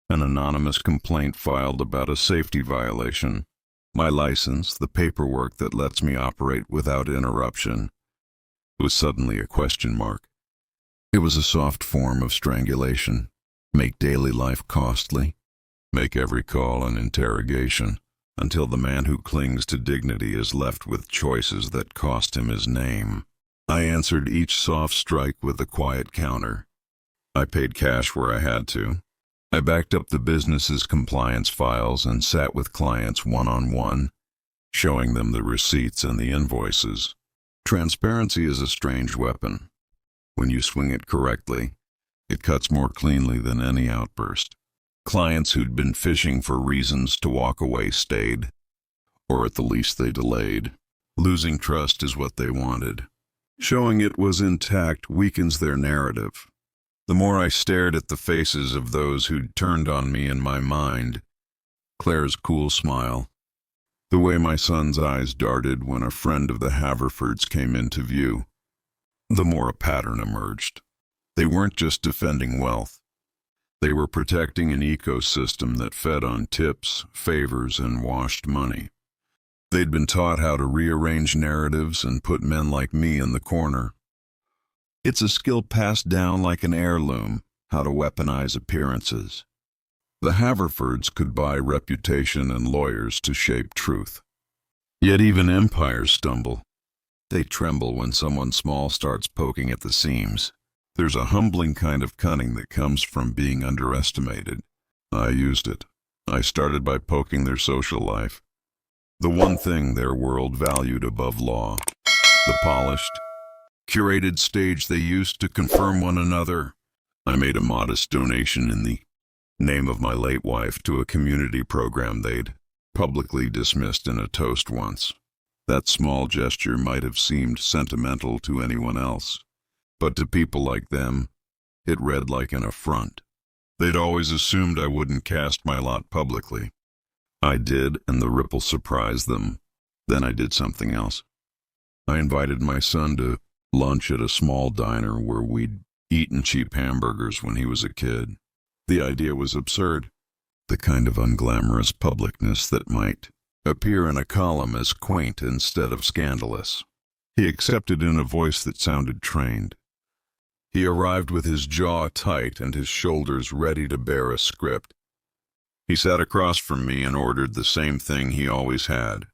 An anonymous complaint filed about a safety violation. My license, the paperwork that lets me operate without interruption, was suddenly a question mark. It was a soft form of strangulation. Make daily life costly. Make every call an interrogation, until the man who clings to dignity is left with choices that cost him his name. I answered each soft strike with a quiet counter. I paid cash where I had to. I backed up the business's compliance files and sat with clients one-on-one, showing them the receipts and the invoices. Transparency is a strange weapon. When you swing it correctly, it cuts more cleanly than any outburst. Clients who'd been fishing for reasons to walk away stayed, or at the least they delayed. Losing trust is what they wanted. Showing it was intact weakens their narrative. The more I stared at the faces of those who'd turned on me in my mind, Claire's cool smile, the way my son's eyes darted when a friend of the Haverfords came into view, the more a pattern emerged. They weren't just defending wealth. They were protecting an ecosystem that fed on tips, favors, and washed money. They'd been taught how to rearrange narratives and put men like me in the corner. It's a skill passed down like an heirloom, how to weaponize appearances. The Haverfords could buy reputation and lawyers to shape truth. Yet even empires stumble. They tremble when someone small starts poking at the seams. There's a humbling kind of cunning that comes from being underestimated. I used it. I started by poking their social life. The one thing their world valued above law. The polished, curated stage they used to confirm one another. I made a modest donation in the name of my late wife to a community program they'd publicly dismissed in a toast once. That small gesture might have seemed sentimental to anyone else, but to people like them, it read like an affront. They'd always assumed I wouldn't cast my lot publicly. I did, and the ripple surprised them. Then I did something else. I invited my son to lunch at a small diner where we'd eaten cheap hamburgers when he was a kid. The idea was absurd, the kind of unglamorous publicness that might appear in a column as quaint instead of scandalous. He accepted in a voice that sounded trained. He arrived with his jaw tight and his shoulders ready to bear a script. He sat across from me and ordered the same thing he always had.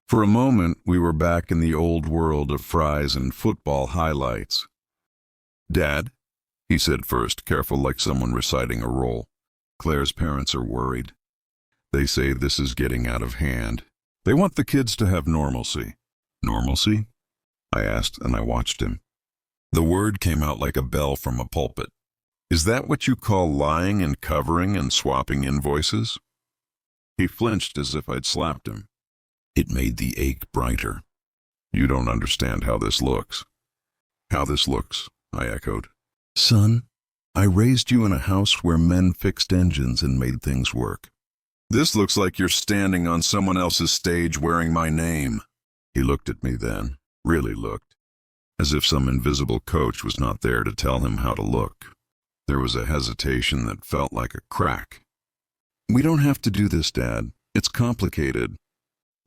For a moment, we were back in the old world of fries and football highlights. "Dad," he said first, careful like someone reciting a role. "Claire's parents are worried. They say this is getting out of hand. They want the kids to have normalcy." "Normalcy?" I asked, and I watched him. The word came out like a bell from a pulpit. "Is that what you call lying and covering and swapping invoices?" He flinched as if I'd slapped him. It made the ache brighter. "You don't understand how this looks." "How this looks," I echoed. "Son, I raised you in a house where men fixed engines and made things work. This looks like you're standing on someone else's stage wearing my name." He looked at me then, really looked, as if some invisible coach was not there to tell him how to look. There was a hesitation that felt like a crack. "We don't have to do this, Dad. It's complicated."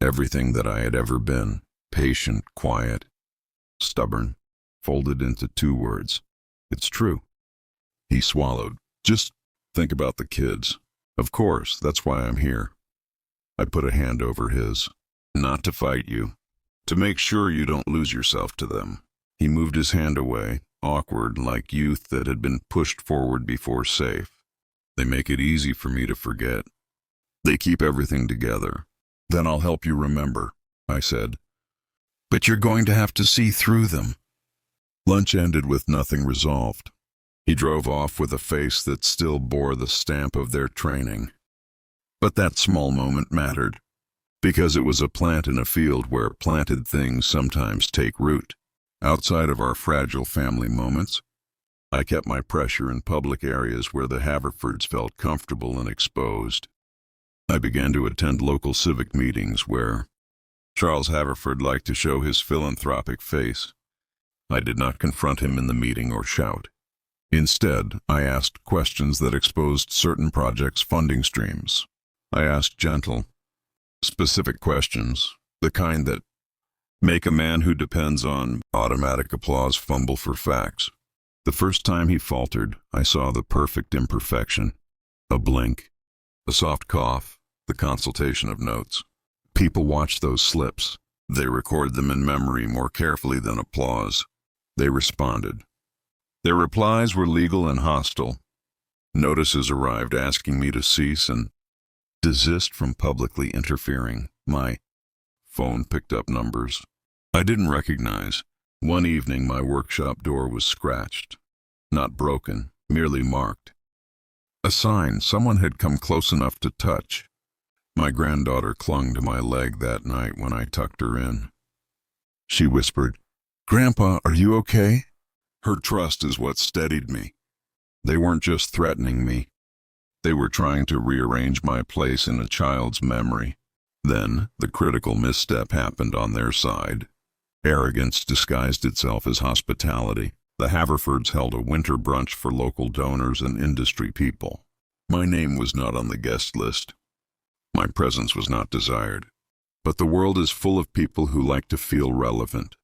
Everything that I had ever been, patient, quiet, stubborn, folded into 2 words. "It's true." He swallowed. "Just think about the kids. Of course, that's why I'm here." I put a hand over his. "Not to fight you. To make sure you don't lose yourself to them." He moved his hand away, awkward, like youth that had been pushed forward before safe. "They make it easy for me to forget. They keep everything together." "Then I'll help you remember," I said. "But you're going to have to see through them." Lunch ended with nothing resolved. He drove off with a face that still bore the stamp of their training. But that small moment mattered, because it was a plant in a field where planted things sometimes take root. Outside of our fragile family moments, I kept my pressure in public areas where the Haverfords felt comfortable and exposed. I began to attend local civic meetings where Charles Haverford liked to show his philanthropic face. I did not confront him in the meeting or shout. Instead, I asked questions that exposed certain projects' funding streams. I asked gentle, specific questions, the kind that make a man who depends on automatic applause fumble for facts. The first time he faltered, I saw the perfect imperfection. A blink, a soft cough, the consultation of notes. People watch those slips. They record them in memory more carefully than applause. They responded. Their replies were legal and hostile. Notices arrived asking me to cease and desist from publicly interfering. My phone picked up numbers I didn't recognize. One evening, my workshop door was scratched. Not broken, merely marked. A sign someone had come close enough to touch. My granddaughter clung to my leg that night when I tucked her in. She whispered, "Grandpa, are you okay?" Her trust is what steadied me. They weren't just threatening me. They were trying to rearrange my place in a child's memory. Then, the critical misstep happened on their side. Arrogance disguised itself as hospitality. The Haverfords held a winter brunch for local donors and industry people. My name was not on the guest list. My presence was not desired. But the world is full of people who like to feel relevant.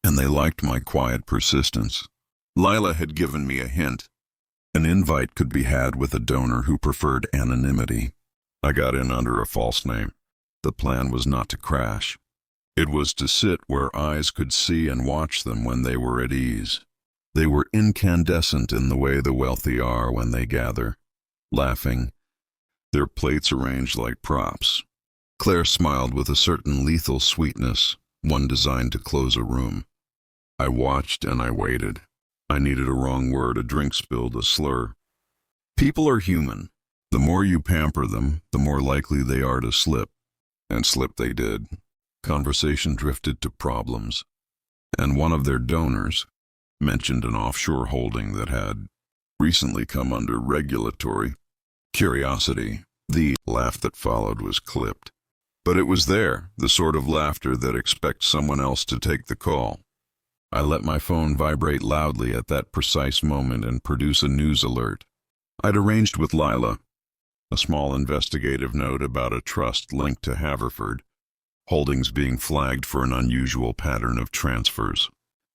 And they liked my quiet persistence. Lila had given me a hint. An invite could be had with a donor who preferred anonymity. I got in under a false name. The plan was not to crash. It was to sit where eyes could see and watch them when they were at ease. They were incandescent in the way the wealthy are when they gather, laughing, their plates arranged like props. Claire smiled with a certain lethal sweetness, one designed to close a room. I watched and I waited. I needed a wrong word, a drink spilled, a slur. People are human. The more you pamper them, the more likely they are to slip. And slip they did. Conversation drifted to problems. And one of their donors mentioned an offshore holding that had recently come under regulatory curiosity. The laugh that followed was clipped. But it was there, the sort of laughter that expects someone else to take the call. I let my phone vibrate loudly at that precise moment and produce a news alert. I'd arranged with Lila, a small investigative note about a trust linked to Haverford, holdings being flagged for an unusual pattern of transfers.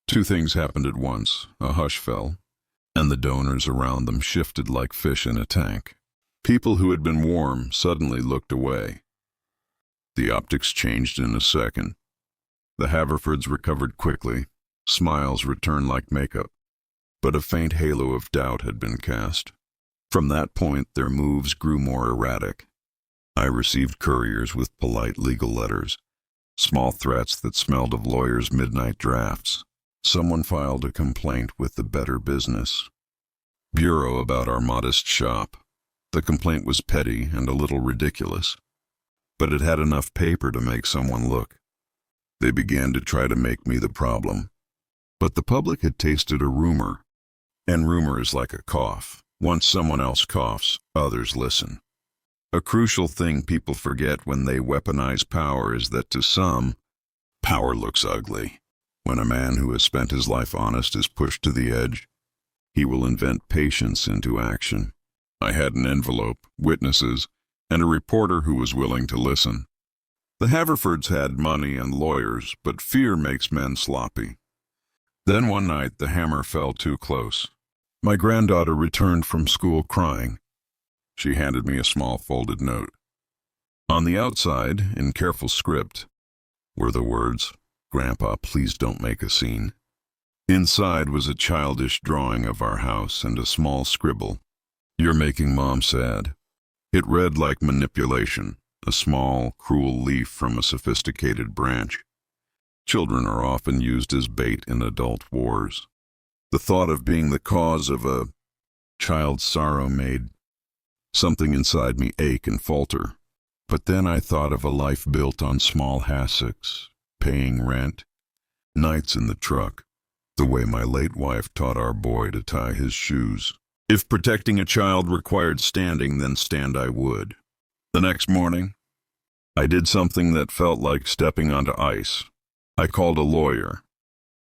Two things happened at once. A hush fell, and the donors around them shifted like fish in a tank. People who had been warm suddenly looked away. The optics changed in a second. The Haverfords recovered quickly. Smiles returned like makeup, but a faint halo of doubt had been cast. From that point, their moves grew more erratic. I received couriers with polite legal letters, small threats that smelled of lawyers' midnight drafts. Someone filed a complaint with the Better Business Bureau about our modest shop. The complaint was petty and a little ridiculous, but it had enough paper to make someone look. They began to try to make me the problem. But the public had tasted a rumor, and rumor is like a cough. Once someone else coughs, others listen. A crucial thing people forget when they weaponize power is that to some, power looks ugly. When a man who has spent his life honest is pushed to the edge, he will invent patience into action. I had an envelope, witnesses, and a reporter who was willing to listen. The Haverfords had money and lawyers, but fear makes men sloppy. Then one night the hammer fell too close. My granddaughter returned from school crying. She handed me a small folded note. On the outside, in careful script, were the words, "Grandpa, please don't make a scene." Inside was a childish drawing of our house and a small scribble, "You're making Mom sad." It read like manipulation, a small, cruel leaf from a sophisticated branch. Children are often used as bait in adult wars. The thought of being the cause of a child's sorrow made something inside me ache and falter. But then I thought of a life built on small hassocks, paying rent, nights in the truck, the way my late wife taught our boy to tie his shoes. If protecting a child required standing, then stand I would. The next morning, I did something that felt like stepping onto ice. I called a lawyer.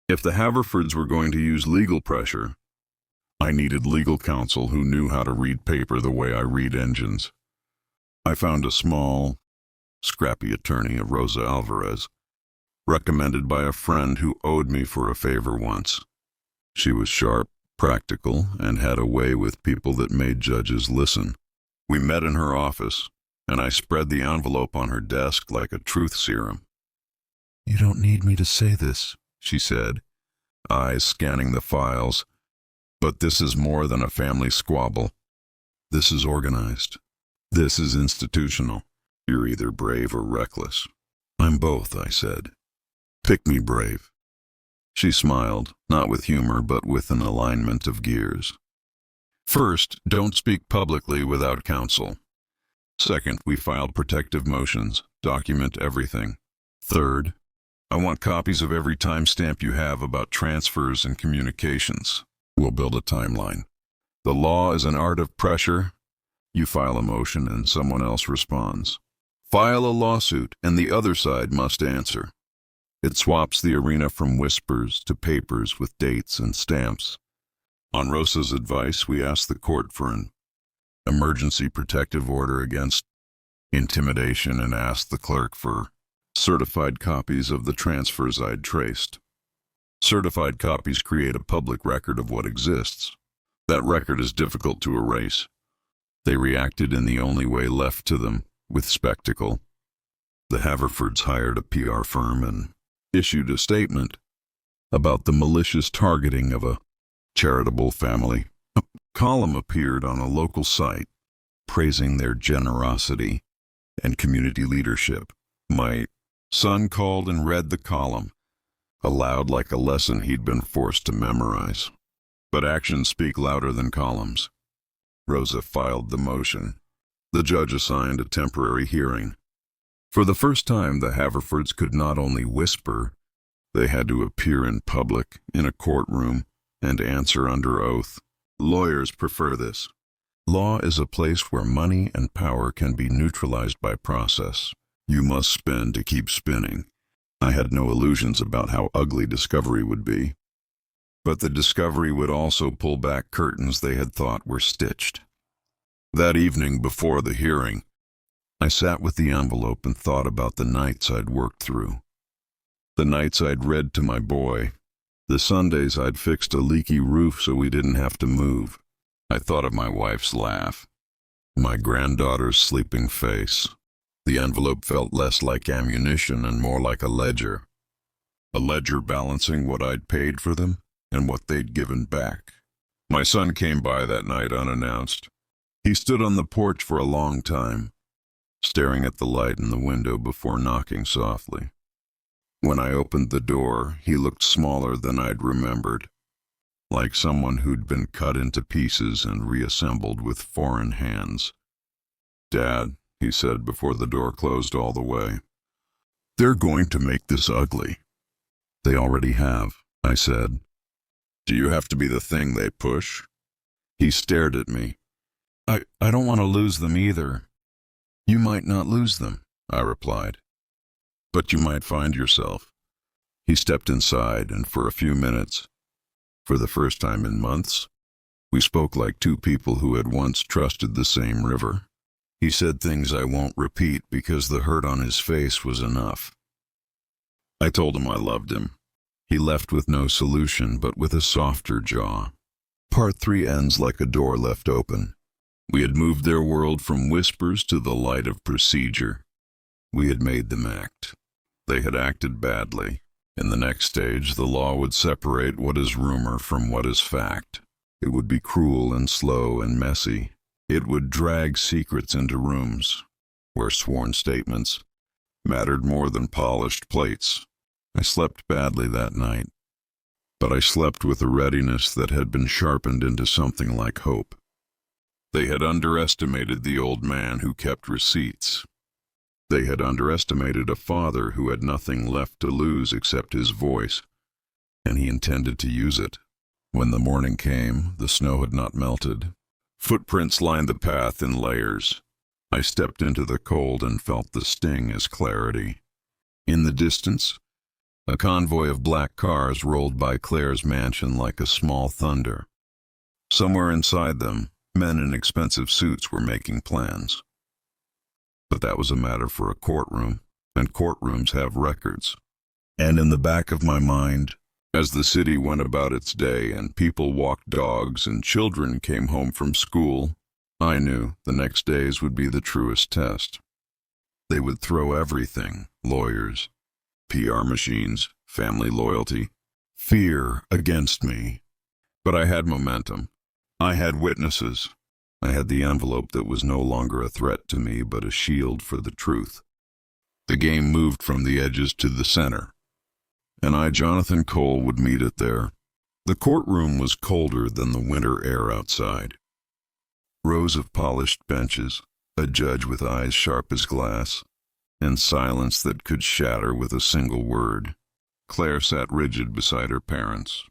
If the Haverfords were going to use legal pressure, I needed legal counsel who knew how to read paper the way I read engines. I found a small, scrappy attorney of Rosa Alvarez, recommended by a friend who owed me for a favor once. She was sharp, practical, and had a way with people that made judges listen. We met in her office, and I spread the envelope on her desk like a truth serum. "You don't need me to say this," she said, eyes scanning the files. "But this is more than a family squabble. This is organized. This is institutional. You're either brave or reckless." "I'm both," I said. "Pick me brave." She smiled, not with humor, but with an alignment of gears. "First, don't speak publicly without counsel. Second, we filed protective motions. Document everything. Third, I want copies of every timestamp you have about transfers and communications. We'll build a timeline. The law is an art of pressure. You file a motion and someone else responds. File a lawsuit and the other side must answer. It swaps the arena from whispers to papers with dates and stamps. On Rosa's advice, we asked the court for an emergency protective order against intimidation and asked the clerk for certified copies of the transfers I'd traced. Certified copies create a public record of what exists. That record is difficult to erase. They reacted in the only way left to them, with spectacle. The Haverfords hired a PR firm and issued a statement about the malicious targeting of a charitable family. A column appeared on a local site praising their generosity and community leadership. My son called and read the column aloud like a lesson he'd been forced to memorize. But actions speak louder than columns. Rosa filed the motion. The judge assigned a temporary hearing. For the first time, the Haverfords could not only whisper, they had to appear in public, in a courtroom, and answer under oath. Lawyers prefer this. Law is a place where money and power can be neutralized by process. You must spin to keep spinning. I had no illusions about how ugly discovery would be. But the discovery would also pull back curtains they had thought were stitched. That evening before the hearing, I sat with the envelope and thought about the nights I'd worked through. The nights I'd read to my boy. The Sundays I'd fixed a leaky roof so we didn't have to move. I thought of my wife's laugh, my granddaughter's sleeping face. The envelope felt less like ammunition and more like a ledger. A ledger balancing what I'd paid for them and what they'd given back. My son came by that night unannounced. He stood on the porch for a long time, staring at the light in the window before knocking softly. When I opened the door, he looked smaller than I'd remembered, like someone who'd been cut into pieces and reassembled with foreign hands. "Dad," he said before the door closed all the way, "they're going to make this ugly." "They already have," I said. "Do you have to be the thing they push?" He stared at me. I don't want to lose them either." "You might not lose them," I replied. "But you might find yourself." He stepped inside, and for a few minutes, for the first time in months, we spoke like two people who had once trusted the same river. He said things I won't repeat because the hurt on his face was enough. I told him I loved him. He left with no solution, but with a softer jaw. Part 3 ends like a door left open. We had moved their world from whispers to the light of procedure. We had made them act. They had acted badly. In the next stage, the law would separate what is rumor from what is fact. It would be cruel and slow and messy. It would drag secrets into rooms where sworn statements mattered more than polished plates. I slept badly that night, but I slept with a readiness that had been sharpened into something like hope. They had underestimated the old man who kept receipts. They had underestimated a father who had nothing left to lose except his voice. and he intended to use it. When the morning came, the snow had not melted. Footprints lined the path in layers. I stepped into the cold and felt the sting as clarity. In the distance, a convoy of black cars rolled by Claire's mansion like a small thunder. Somewhere inside them, men in expensive suits were making plans. But that was a matter for a courtroom, and courtrooms have records. And in the back of my mind, as the city went about its day and people walked dogs and children came home from school, I knew the next days would be the truest test. They would throw everything, lawyers, PR machines, family loyalty, fear against me. But I had momentum. I had witnesses. I had the envelope that was no longer a threat to me but a shield for the truth. The game moved from the edges to the center, and I, Jonathan Cole, would meet it there. The courtroom was colder than the winter air outside. Rows of polished benches, a judge with eyes sharp as glass, and silence that could shatter with a single word. Claire sat rigid beside her parents,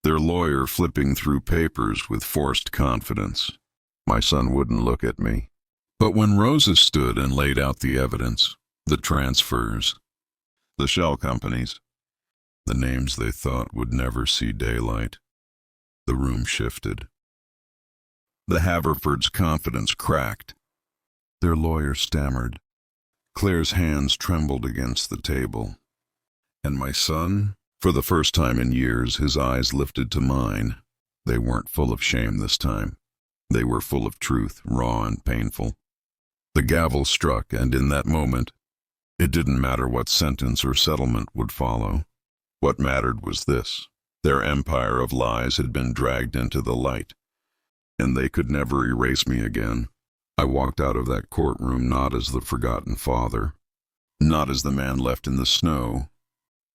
their lawyer flipping through papers with forced confidence. My son wouldn't look at me. But when Rosa stood and laid out the evidence, the transfers, the shell companies, the names they thought would never see daylight, the room shifted. The Haverfords' confidence cracked. Their lawyer stammered. Claire's hands trembled against the table. And my son, for the first time in years, his eyes lifted to mine. They weren't full of shame this time. They were full of truth, raw and painful. The gavel struck, and in that moment, it didn't matter what sentence or settlement would follow. What mattered was this: their empire of lies had been dragged into the light, and they could never erase me again. I walked out of that courtroom not as the forgotten father, not as the man left in the snow,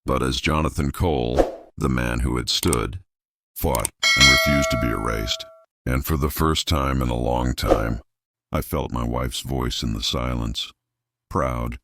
but as Jonathan Cole, the man who had stood, fought, and refused to be erased. And for the first time in a long time, I felt my wife's voice in the silence, proud,